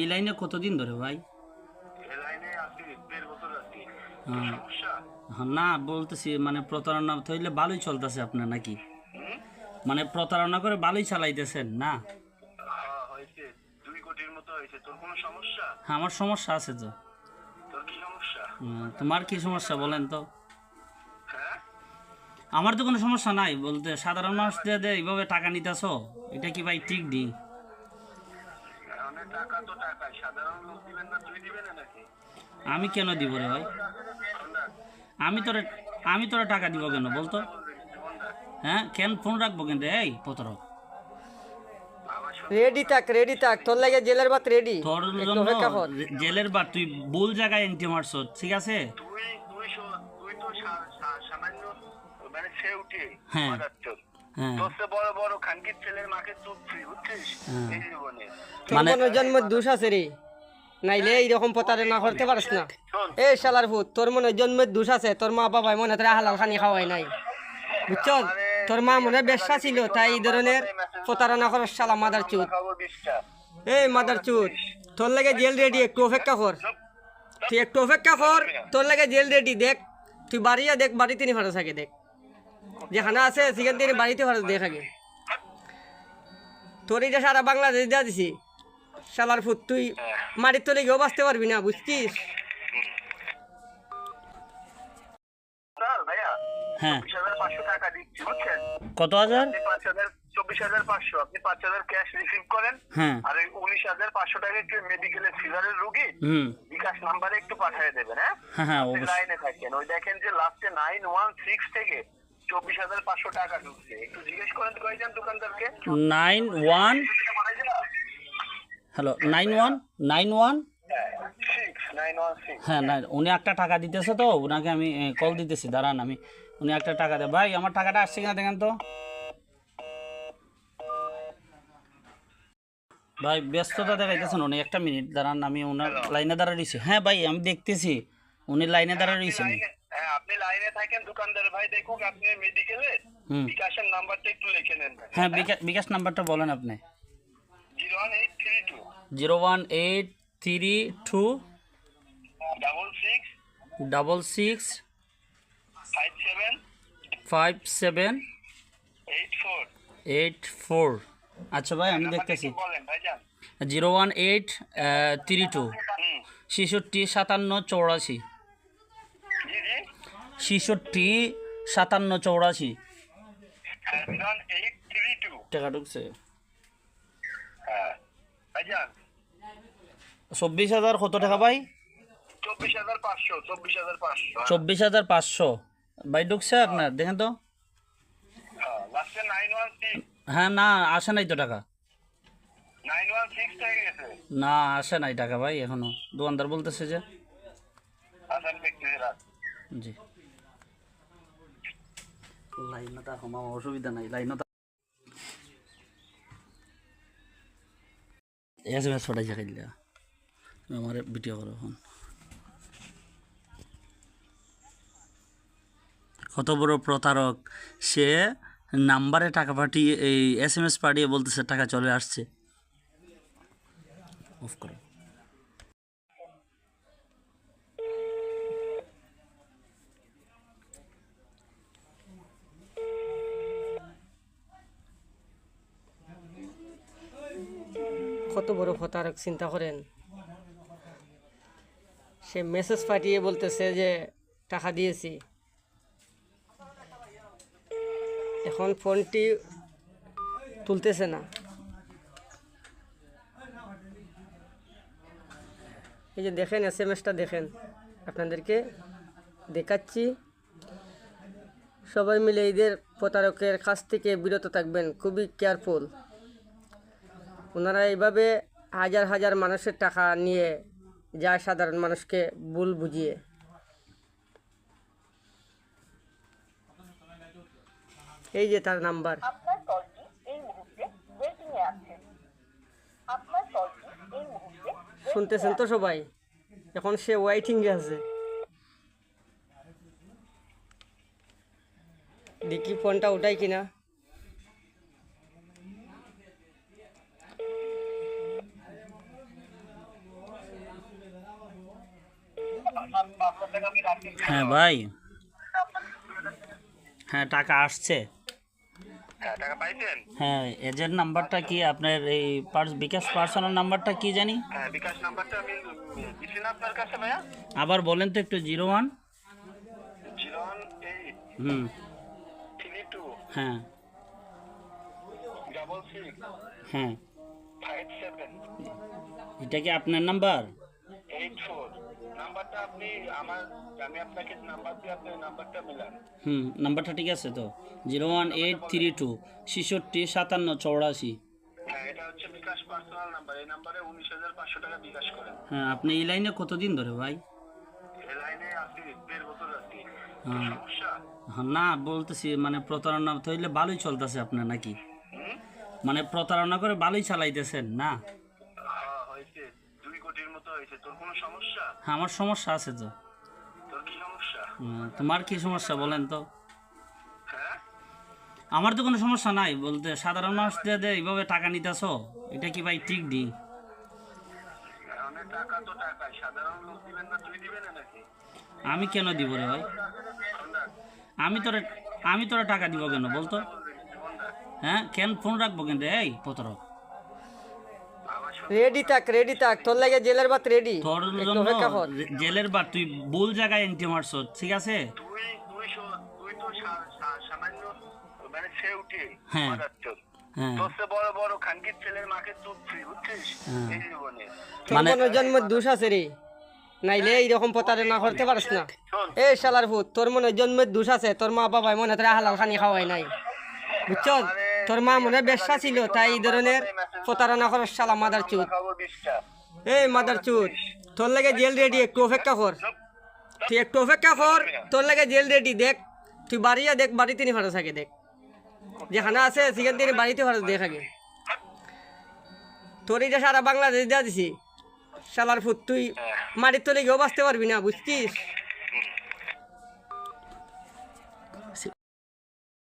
এই লাইনে কতদিন ধরে ভাই? হ্যাঁ হ্যাঁ, না বলতেছি মানে প্রতারণা হইলে ভালোই চলতেছে আপনার নাকি? মানে প্রতারণা করে ভালোই চালাইতেছেন না? হ্যাঁ, আমার সমস্যা আছে তো। তোমার কি সমস্যা বলেন তো? আমার তো কোনো সমস্যা নাই, বলতে সাধারণ মানুষ দিয়ে এইভাবে টাকা নিতেছো, এটা কি ভাই ঠিক নেই? আমি কেন দিব রে ভাই? আমি তোরে আমি তোরে টাকা দিব কেন বলতো? হ্যাঁ, কেন ফোন রাখবো কেন রে? এই প্রতারক, রেডি থাক তোর লাগে জেলের ভাত রেডি। তোর একটু জন্য অপেক্ষা কর। জেলের বার তুই ভুল জায়গায় এন্ট্রি মারছ, ঠিক আছে? হ্যাঁ হ্যাঁ হ্যাঁ, তোর মানে মনে জন্ম দোষ আছে রে, নাইলে এইরকম প্রতারণা করতে পারিস না। এ শালার ভূত, তোর মনে জন্মের দোষ আছে। তোর মা বাবাই মনে তোর হালাল খানি খাওয়াই নাই, বুঝছ? তোর মা মনে বেশ্যা ছিল, তাই এই ধরনের প্রতারণা করার শালা মাদার চুত। এই মাদার চুত, তোর লাগে জেল রেডি, একটু অপেক্ষা কর। তুই একটু অপেক্ষা কর, তোর লাগে জেল রেডি। দেখ তুই বাড়িয়া দেখ, বাড়িতে নি ফাটা থাকে দেখ, যেখানে আছে সেখান থেকে বাড়িতে ফাটা দেখ আগে। তোর এটা সারা বাংলাদেশ দেওয়া দিছি শালার ফুট, তুই মাটির তলে গিয়েও বাঁচতে পারবি না, বুঝছিস? হ্যাঁ, কত হাজার? 24,500 আপনি 5,000 ক্যাশ রিসিভ করেন। হ্যাঁ, আর ওই 19,500 টাকা একটু মেডিকেলের সিজারের রুগী হুম, বিকাশ নাম্বারে একটু পাঠিয়ে দেবেন। হ্যাঁ হ্যাঁ হ্যাঁ আপনি অবশ্যই। লাইনে থাকেন, ওই দেখেন যে লাস্টে 916 থেকে 24,500 টাকা ঢুকছে। একটু জিজ্ঞেস করেন তো কয়েকজন দোকানদারকে। 91, হ্যালো 9191। 916। হ্যাঁ না, উনি একটা টাকা দিতেছে তো, ওনাকে আমি কল দিতেছি, দাঁড়ান আমি। উনি একটা টাকা দেয় ভাই, আমার টাকাটা আসছে কিনা দেখেন তো ভাই। ব্যস্ততা দেখাইতেছেন উনি, একটা মিনিট দাঁড়ান, আমি ওনার লাইনে দাঁড়া রয়েছি। হ্যাঁ ভাই আমি দেখতেছি, উনি লাইনে দাঁড়া রয়েছেন। হ্যাঁ আপনি লাইনে থাকেন, দোকানদার ভাই দেখুক আপনি মেডিকেলে হুম, বিকাশের নাম্বারটা একটু লিখে নেন। হ্যাঁ বিকাশ নাম্বারটা বলেন আপনি। 01832 01832 66 66 57 57 84। 84। আচ্ছা ভাই আমি দেখতেছি। বলেন ভাইজান। 01832 66 57 84। জি জি 66 57 84 01832। টাকা ঢুকছে। হ্যাঁ ভাইজান 24,000 কত টাকা ভাই? 24,500 24,500। 24,500 ভাই ঢুকছে আপনার, দেখেন তো। হ্যাঁ লাস্টে 916। হ্যাঁ না, আসে নাই তো টাকা। 916 থেকে গেছে। না আসে নাই টাকা ভাই এখনো, দোকানদার বলতেছে যে। আসান ব্যক্তি রাত। জি, লাইনটা আমার অসুবিধা নাই, লাইনটা SMS ছড়াইছে খাইলে আমার ভিডিও করো এখন। কত বড় প্রতারক সে! নাম্বারে টাকা পাঠিয়ে, এই SMS পাঠিয়ে বলতেছে টাকা চলে আসছে। অফ করো। কত বড় প্রতারক চিন্তা করেন। সে মেসেজ পাঠিয়ে বলতেছে যে টাকা দিয়েছি, এখন ফোনটি তুলতেছে না। এই যে দেখেন SMS-টা দেখেন, আপনাদেরকে দেখাচ্ছি। সবাই মিলে এদের প্রতারকের কাছ থেকে বিরত থাকবেন, খুবই কেয়ারফুল। ওনারা এইভাবে হাজার হাজার মানুষের টাকা নিয়ে যায় সাধারণ মানুষকে ভুল বুঝিয়ে। এই যে তার নাম্বার। আপনার কলটি এই মুহূর্তে ওয়েটিং এ আছে। আপনার কলটি এই মুহূর্তে শুনতেছেন তো সবাই? এখন সে ওয়েটিংয়ে আছে। দেখি ফোনটা উঠাই কিনা। আপনার টাকা আমি রাখি। হ্যাঁ ভাই, হ্যাঁ টাকা আসছে। হ্যাঁ, টাকা পাইছেন? হ্যাঁ, এজেন্ট নাম্বারটা কি আপনার এই বিকাশ পার্সোনাল নাম্বারটা কি জানি? হ্যাঁ, বিকাশ নাম্বারটা আমি দিছি না আপনার কাছে ভাইয়া? আবার বলেন তো একটু। 01 018 হুম 32 হ্যাঁ 66 হ্যাঁ 57 এটা কি আপনার নাম্বার? 84 নাম্বারটা আমি আপনাকে নাম্বার দিয়ে আপনি নাম্বারটা মিলান। নাম্বারটা ঠিক আছে তো? 01832 66 57 84। হ্যাঁ, এটা হচ্ছে বিকাশ পার্সোনাল নাম্বার। এই নাম্বারে 19,500 টাকা বিকাশ করেন। হ্যাঁ, আপনি এই লাইনে কতদিন ধরে ভাই? এই লাইনে আছি 1.5 বছর আছি। হ্যাঁ। সমস্যা? হ্যাঁ, না বলতেছি মানে প্রতারণা তো হইলে ভালোই চলতেছে আপনার নাকি? মানে প্রতারণা করে ভালোই চালাইতেছেন না? হ্যাঁ, হয়েছে 2 কোটির মতো হয়েছে। তোর কোনো সমস্যা? হ্যাঁ, আমার সমস্যা আছে তো। তোর কি সমস্যা? তোমার কি সমস্যা বলেন তো? হ্যাঁ, আমার তো কোনো সমস্যা নাই, বলতে সাধারণ মানুষ দিয়ে এইভাবে টাকা নিতেছো, এটা কি ভাই ঠিক নেই? অনেক টাকা তো টাকাই, সাধারণ লোক দিবেন না, তুই দিবেন না নাকি? আমি কেন দিব রে ভাই? কোনটা? আমি তোরা টাকা দিব কেন বলতো? কোনটা? হ্যাঁ, কেন ফোন রাখবো কেন রে? এই প্রতারক, আমার রেডি থাক তোর লাগে জেলের ভাত রেডি। তোর একটু জন্য অপেক্ষা কর। জেলের বার তুই ভুল জায়গায় এন্ট্রি মারছ, ঠিক আছে? তুই তো সামান্য মানে সে উঠে হ্যাঁ। হ্যাঁ তোর চেয়ে বড় বড় খানকির ছেলের মাকে তুই ফ্রি বুঝছিস হ্যাঁ। এই জীবনে। তোর মানে- মনে জন্ম দোষ আছে রে, নাইলে এইরকম প্রতারণা করতে পারিস না। এ শালার ভূত, তোর মনে জন্মের দোষ আছে, তোর মা বাবাই মনে তোরা হালাল খানি খাওয়াই নাই, বুঝছ? তোর মা মনে বেশ্যা ছিল, তাই এই ধরনের প্রতারণা করার শালা মাদার চুত। খাবো 20টা। এই মাদার চুত, তোর লাগে জেল রেডি, একটু অপেক্ষা কর। তুই একটু অপেক্ষা কর, তোর লাগে জেল রেডি। দেখ তুই বাড়িয়া দেখ, বাড়িতে নি ফাটা থাকে, দেখ যেখানে আছে সেখান থেকে বাড়িতে ফাটা দেখ আগে। তোর এটা সারা বাংলাদেশ দেওয়া দিছি শালার ফুট, তুই মাটির তলে গিয়েও বাঁচতে পারবি না, বুঝছিস?